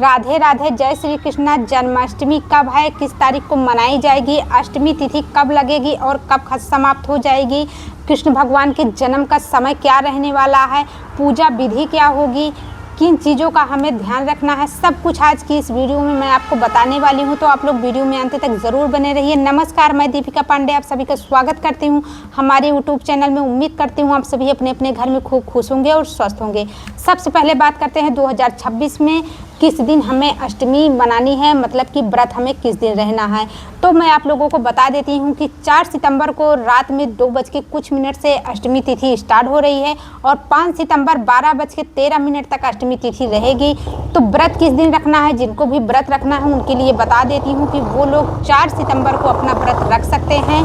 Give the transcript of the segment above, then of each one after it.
राधे राधे, जय श्री कृष्णा। जन्माष्टमी कब है, किस तारीख को मनाई जाएगी, अष्टमी तिथि कब लगेगी और कब समाप्त हो जाएगी, कृष्ण भगवान के जन्म का समय क्या रहने वाला है, पूजा विधि क्या होगी, किन चीज़ों का हमें ध्यान रखना है, सब कुछ आज की इस वीडियो में मैं आपको बताने वाली हूं। तो आप लोग वीडियो में अंत तक ज़रूर बने रहिए। नमस्कार, मैं दीपिका पांडे आप सभी का स्वागत करती हूं हमारे यूट्यूब चैनल में। उम्मीद करती हूं आप सभी अपने अपने घर में खूब खुश होंगे और स्वस्थ होंगे। सबसे पहले बात करते हैं 2026 में किस दिन हमें अष्टमी मनानी है, मतलब कि व्रत हमें किस दिन रहना है। तो मैं आप लोगों को बता देती हूँ कि 4 सितंबर को रात में 2 बज के कुछ मिनट से अष्टमी तिथि स्टार्ट हो रही है और 5 सितंबर 12 बज के 13 मिनट तक अष्टमी तिथि रहेगी। तो व्रत किस दिन रखना है, जिनको भी व्रत रखना है उनके लिए बता देती हूँ कि वो लोग 4 सितंबर को अपना व्रत रख सकते हैं,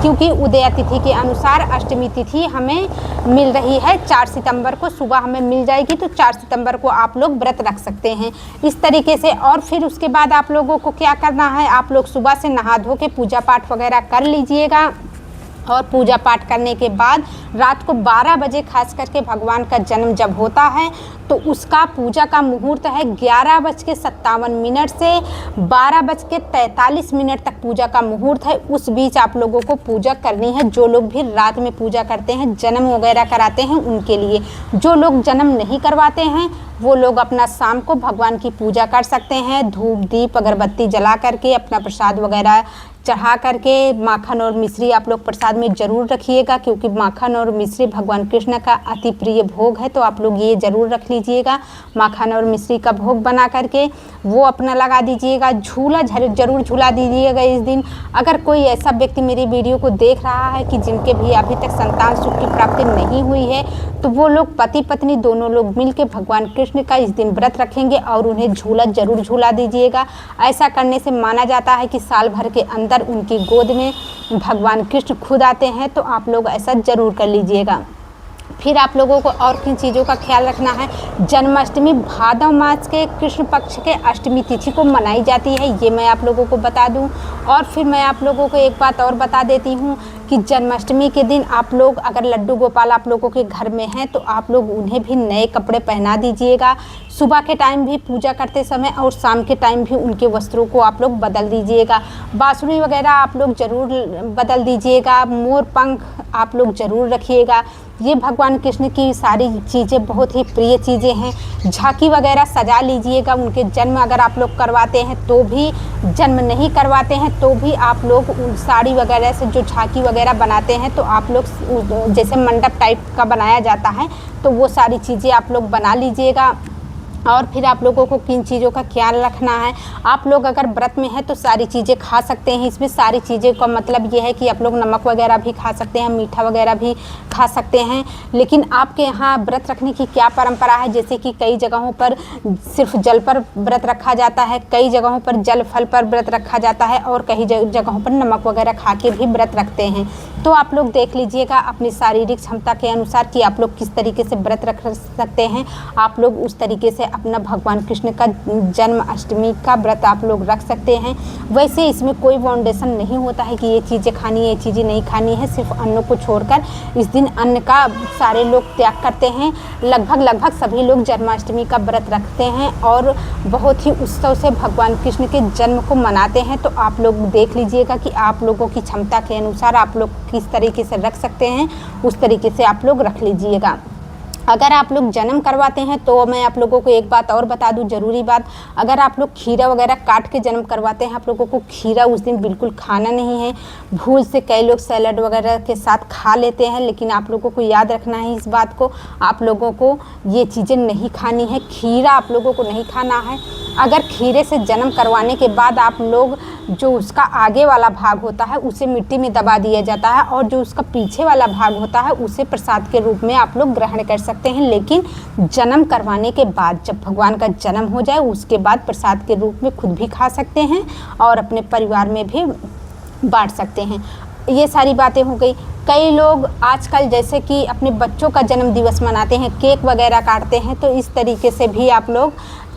क्योंकि उदय तिथि के अनुसार अष्टमी तिथि हमें मिल रही है 4 सितंबर को सुबह हमें मिल जाएगी। तो 4 सितंबर को आप लोग व्रत रख सकते हैं इस तरीके से। और फिर उसके बाद आप लोगों को क्या करना है, आप लोग सुबह से नहा धो के पूजा पाठ वगैरह कर लीजिएगा और पूजा पाठ करने के बाद रात को 12 बजे खास करके भगवान का जन्म जब होता है तो उसका पूजा का मुहूर्त है 11:57 से 12:43 तक पूजा का मुहूर्त है। उस बीच आप लोगों को पूजा करनी है। जो लोग भी रात में पूजा करते हैं, जन्म वगैरह कराते हैं, उनके लिए। जो लोग जन्म नहीं करवाते हैं वो लोग अपना शाम को भगवान की पूजा कर सकते हैं, धूप दीप अगरबत्ती जला करके अपना प्रसाद वगैरह चढ़ा करके। माखन और मिश्री आप लोग प्रसाद में ज़रूर रखिएगा, क्योंकि माखन और मिश्री भगवान कृष्ण का अति प्रिय भोग है। तो आप लोग ये ज़रूर रख लीजिएगा। माखन और मिश्री का भोग बना करके वो अपना लगा दीजिएगा। झूला ज़रूर झूला दीजिएगा इस दिन। अगर कोई ऐसा व्यक्ति मेरी वीडियो को देख रहा है कि जिनके भी अभी तक संतान सुख की प्राप्ति नहीं हुई है, तो वो लोग पति पत्नी दोनों लोग मिलकर भगवान कृष्ण का इस दिन व्रत रखेंगे और उन्हें झूला ज़रूर झूला दीजिएगा। ऐसा करने से माना जाता है कि साल भर के अंदर उनकी गोद में भगवान कृष्ण खुद आते हैं। तो आप लोग ऐसा ज़रूर कर लीजिएगा। फिर आप लोगों को और किन चीज़ों का ख्याल रखना है, जन्माष्टमी भादव मास के कृष्ण पक्ष के अष्टमी तिथि को मनाई जाती है, ये मैं आप लोगों को बता दूं। और फिर मैं आप लोगों को एक बात और बता देती हूँ कि जन्माष्टमी के दिन आप लोग अगर लड्डू गोपाल आप लोगों के घर में हैं तो आप लोग उन्हें भी नए कपड़े पहना दीजिएगा। सुबह के टाइम भी पूजा करते समय और शाम के टाइम भी उनके वस्त्रों को आप लोग बदल दीजिएगा। बांसुरी वगैरह आप लोग ज़रूर बदल दीजिएगा। मोर पंख आप लोग ज़रूर रखिएगा। ये भगवान कृष्ण की सारी चीज़ें बहुत ही प्रिय चीज़ें हैं। झांकी वगैरह सजा लीजिएगा। उनके जन्म अगर आप लोग करवाते हैं तो भी, जन्म नहीं करवाते हैं तो भी आप लोग साड़ी वगैरह से जो झांकी वगैरह बनाते हैं तो आप लोग जैसे मंडप टाइप का बनाया जाता है तो वो सारी चीज़ें आप लोग बना लीजिएगा। और फिर आप लोगों को किन चीज़ों का ख्याल रखना है, आप लोग अगर व्रत में हैं तो सारी चीज़ें खा सकते हैं। इसमें सारी चीज़ें का मतलब ये है कि आप लोग नमक वगैरह भी खा सकते हैं, मीठा वगैरह भी खा सकते हैं। लेकिन आपके यहाँ व्रत रखने की क्या परंपरा है, जैसे कि कई जगहों पर सिर्फ जल पर व्रत रखा जाता है, कई जगहों पर जल फल पर व्रत रखा जाता है और कई जगहों पर नमक वगैरह खा के भी व्रत रखते हैं। तो आप लोग देख लीजिएगा अपनी शारीरिक क्षमता के अनुसार कि आप लोग किस तरीके से व्रत रख सकते हैं। आप लोग उस तरीके से अपना भगवान कृष्ण का जन्म अष्टमी का व्रत आप लोग रख सकते हैं। वैसे इसमें कोई बाउंडेशन नहीं होता है कि ये चीज़ें खानी है, ये चीज़ें नहीं खानी है। सिर्फ अन्न को छोड़कर इस दिन अन्न का सारे लोग त्याग करते हैं। लगभग सभी लोग जन्माष्टमी का व्रत रखते हैं और बहुत ही उत्सव से भगवान कृष्ण के जन्म को मनाते हैं। तो आप लोग देख लीजिएगा कि आप लोगों की क्षमता के अनुसार आप लोग किस तरीके से रख सकते हैं, उस तरीके से आप लोग रख लीजिएगा। अगर आप लोग जन्म करवाते हैं तो मैं आप लोगों को एक बात और बता दूं, ज़रूरी बात, अगर आप लोग खीरा वगैरह काट के जन्म करवाते हैं, आप लोगों को खीरा उस दिन बिल्कुल खाना नहीं है। भूल से कई लोग सैलड वगैरह के साथ खा लेते हैं, लेकिन आप लोगों को याद रखना है इस बात को, आप लोगों को ये चीज़ें नहीं खानी है। खीरा आप लोगों को नहीं खाना है। अगर खीरे से जन्म करवाने के बाद आप लोग जो उसका आगे वाला भाग होता है उसे मिट्टी में दबा दिया जाता है और जो उसका पीछे वाला भाग होता है उसे प्रसाद के रूप में आप लोग ग्रहण कर सकते हैं। लेकिन जन्म करवाने के बाद, जब भगवान का जन्म हो जाए उसके बाद प्रसाद के रूप में खुद भी खा सकते हैं और अपने परिवार में भी बांट सकते हैं। ये सारी बातें हो गई। कई लोग आजकल जैसे कि अपने बच्चों का जन्म दिवस मनाते हैं, केक वगैरह काटते हैं, तो इस तरीके से भी आप लोग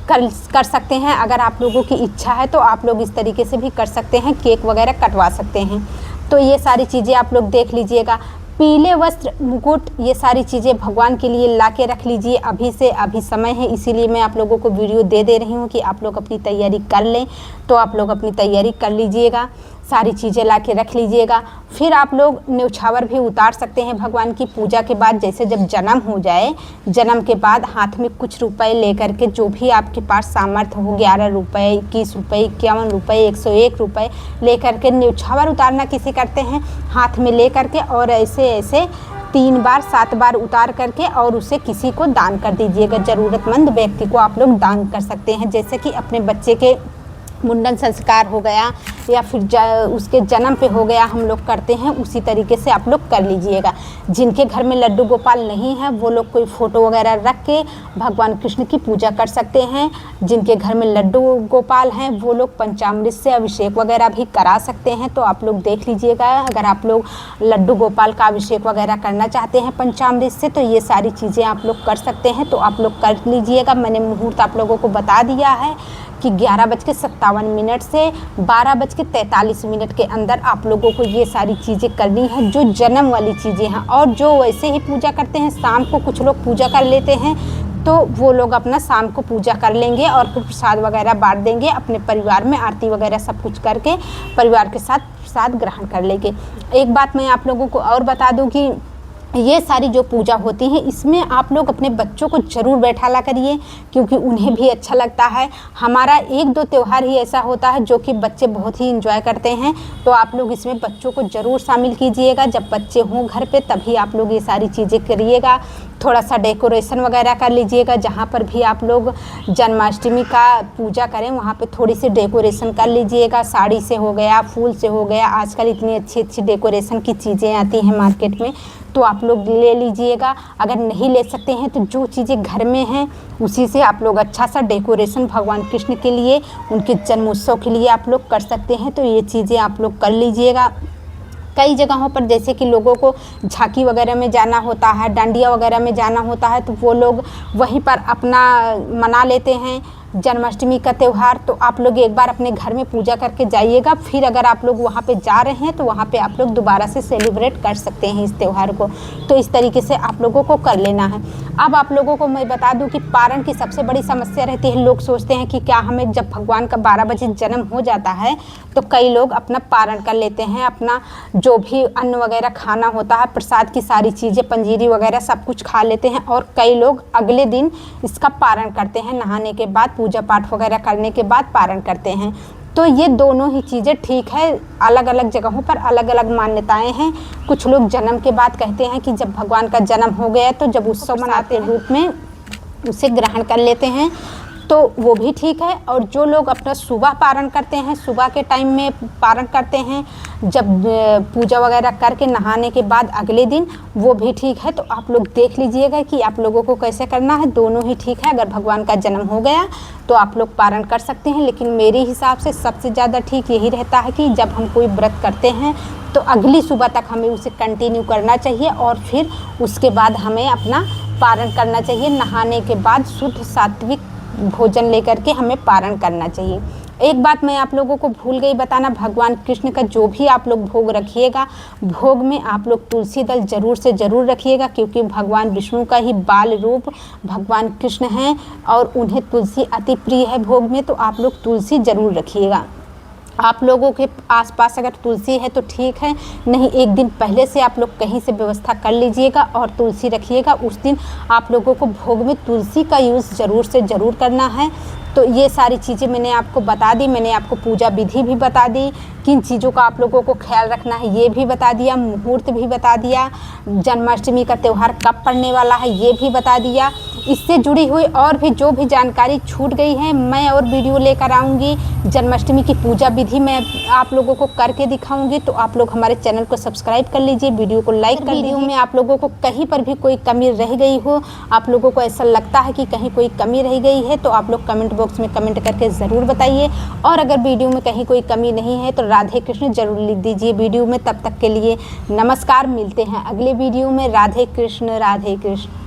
कर सकते हैं। अगर आप लोगों की इच्छा है तो आप लोग इस तरीके से भी कर सकते हैं, केक वगैरह कटवा सकते हैं। तो ये सारी चीज़ें आप लोग देख लीजिएगा। पीले वस्त्र, मुकुट, ये सारी चीज़ें भगवान के लिए ला के रख लीजिए। अभी से अभी समय है, इसीलिए मैं आप लोगों को वीडियो दे रही हूँ कि आप लोग अपनी तैयारी कर लें। तो आप लोग अपनी तैयारी कर लीजिएगा, सारी चीज़ें ला के रख लीजिएगा। फिर आप लोग न्यौछावर भी उतार सकते हैं भगवान की पूजा के बाद। जैसे जब जन्म हो जाए, जन्म के बाद हाथ में कुछ रुपए लेकर के, जो भी आपके पास सामर्थ्य हो, 11 रुपये, 21 रुपये, 51 रुपये, 101 रुपये लेकर के न्यौछावर उतारना किसे करते हैं, हाथ में ले करके और ऐसे ऐसे 3 बार 7 बार उतार करके और उसे किसी को दान कर दीजिएगा। ज़रूरतमंद व्यक्ति को आप लोग दान कर सकते हैं। जैसे कि अपने बच्चे के मुंडन संस्कार हो गया या फिर उसके जन्म पे हो गया, हम लोग करते हैं, उसी तरीके से आप लोग कर लीजिएगा। जिनके घर में लड्डू गोपाल नहीं है वो लोग कोई फ़ोटो वगैरह रख के भगवान कृष्ण की पूजा कर सकते हैं। जिनके घर में लड्डू गोपाल हैं वो लोग पंचामृत से अभिषेक वगैरह भी करा सकते हैं। तो आप लोग देख लीजिएगा, अगर आप लोग लड्डू गोपाल का अभिषेक वगैरह करना चाहते हैं पंचामृत से, तो ये सारी चीज़ें आप लोग कर सकते हैं। तो आप लोग कर लीजिएगा। मैंने मुहूर्त आप लोगों को बता दिया है कि 11:57 से 12:43 के अंदर आप लोगों को ये सारी चीज़ें करनी है, जो जन्म वाली चीज़ें हैं। और जो वैसे ही पूजा करते हैं, शाम को कुछ लोग पूजा कर लेते हैं, तो वो लोग अपना शाम को पूजा कर लेंगे और फिर प्रसाद वगैरह बांट देंगे अपने परिवार में, आरती वगैरह सब कुछ करके परिवार के साथ प्रसाद ग्रहण कर लेंगे। एक बात मैं आप लोगों को और बता दूं कि ये सारी जो पूजा होती है, इसमें आप लोग अपने बच्चों को ज़रूर बैठाला करिए, क्योंकि उन्हें भी अच्छा लगता है। हमारा 1-2 त्यौहार ही ऐसा होता है जो कि बच्चे बहुत ही एंजॉय करते हैं। तो आप लोग इसमें बच्चों को ज़रूर शामिल कीजिएगा। जब बच्चे हों घर पे तभी आप लोग ये सारी चीज़ें करिएगा। थोड़ा सा डेकोरेशन वगैरह कर लीजिएगा। जहाँ पर भी आप लोग जन्माष्टमी का पूजा करें वहाँ पे थोड़ी सी डेकोरेशन कर लीजिएगा। साड़ी से हो गया, फूल से हो गया, आजकल इतनी अच्छी अच्छी डेकोरेशन की चीज़ें आती हैं मार्केट में, तो आप लोग ले लीजिएगा। अगर नहीं ले सकते हैं तो जो चीज़ें घर में हैं उसी से आप लोग अच्छा सा डेकोरेशन भगवान कृष्ण के लिए, उनके जन्मोत्सव के लिए आप लोग कर सकते हैं। तो ये चीज़ें आप लोग कर लीजिएगा। कई जगहों पर जैसे कि लोगों को झांकी वगैरह में जाना होता है, डांडिया वगैरह में जाना होता है, तो वो लोग वहीं पर अपना मना लेते हैं जन्माष्टमी का त्यौहार। तो आप लोग एक बार अपने घर में पूजा करके जाइएगा, फिर अगर आप लोग वहाँ पे जा रहे हैं तो वहाँ पे आप लोग दोबारा से सेलिब्रेट कर सकते हैं इस त्यौहार को। तो इस तरीके से आप लोगों को कर लेना है। अब आप लोगों को मैं बता दूं कि पारण की सबसे बड़ी समस्या रहती है। लोग सोचते हैं कि क्या हमें, जब भगवान का 12 बजे जन्म हो जाता है तो कई लोग अपना पारण कर लेते हैं, अपना जो भी अन्न वगैरह खाना होता है, प्रसाद की सारी चीज़ें, पंजीरी वगैरह सब कुछ खा लेते हैं। और कई लोग अगले दिन इसका पारण करते हैं, नहाने के बाद, पूजा पाठ वगैरह करने के बाद पारण करते हैं। तो ये दोनों ही चीज़ें ठीक है। अलग अलग जगहों पर अलग अलग मान्यताएं हैं। कुछ लोग जन्म के बाद कहते हैं कि जब भगवान का जन्म हो गया तो जब उत्सव मनाते रूप में उसे ग्रहण कर लेते हैं, तो वो भी ठीक है। और जो लोग अपना सुबह पारण करते हैं, सुबह के टाइम में पारण करते हैं, जब पूजा वगैरह करके नहाने के बाद अगले दिन, वो भी ठीक है। तो आप लोग देख लीजिएगा कि आप लोगों को कैसे करना है। दोनों ही ठीक है। अगर भगवान का जन्म हो गया तो आप लोग पारण कर सकते हैं, लेकिन मेरे हिसाब से सबसे ज़्यादा ठीक यही रहता है कि जब हम कोई व्रत करते हैं तो अगली सुबह तक हमें उसे कंटिन्यू करना चाहिए और फिर उसके बाद हमें अपना पारण करना चाहिए। नहाने के बाद शुद्ध सात्विक भोजन लेकर के हमें पारण करना चाहिए। एक बात मैं आप लोगों को भूल गई बताना, भगवान कृष्ण का जो भी आप लोग भोग रखिएगा, भोग में आप लोग तुलसी दल जरूर से ज़रूर रखिएगा, क्योंकि भगवान विष्णु का ही बाल रूप भगवान कृष्ण हैं और उन्हें तुलसी अति प्रिय है भोग में। तो आप लोग तुलसी ज़रूर रखिएगा। आप लोगों के आसपास अगर तुलसी है तो ठीक है, नहीं एक दिन पहले से आप लोग कहीं से व्यवस्था कर लीजिएगा और तुलसी रखिएगा। उस दिन आप लोगों को भोग में तुलसी का यूज़ ज़रूर से ज़रूर करना है। तो ये सारी चीज़ें मैंने आपको बता दी। मैंने आपको पूजा विधि भी बता दी, किन चीज़ों का आप लोगों को ख्याल रखना है ये भी बता दिया, मुहूर्त भी बता दिया, जन्माष्टमी का त्यौहार कब पड़ने वाला है ये भी बता दिया। इससे जुड़ी हुई और भी जो भी जानकारी छूट गई है मैं और वीडियो लेकर आऊँगी। जन्माष्टमी की पूजा विधि मैं आप लोगों को करके दिखाऊंगी। तो आप लोग हमारे चैनल को सब्सक्राइब कर लीजिए, वीडियो को लाइक कर लीजिए। वीडियो में आप लोगों को कहीं पर भी कोई कमी रह गई हो, आप लोगों को ऐसा लगता है कि कहीं कोई कमी रह गई है, तो आप लोग कमेंट बॉक्स में कमेंट करके ज़रूर बताइए। और अगर वीडियो में कहीं कोई कमी नहीं है तो राधे कृष्ण ज़रूर लिख दीजिए वीडियो में। तब तक के लिए नमस्कार, मिलते हैं अगले वीडियो में। राधे कृष्ण, राधे कृष्ण।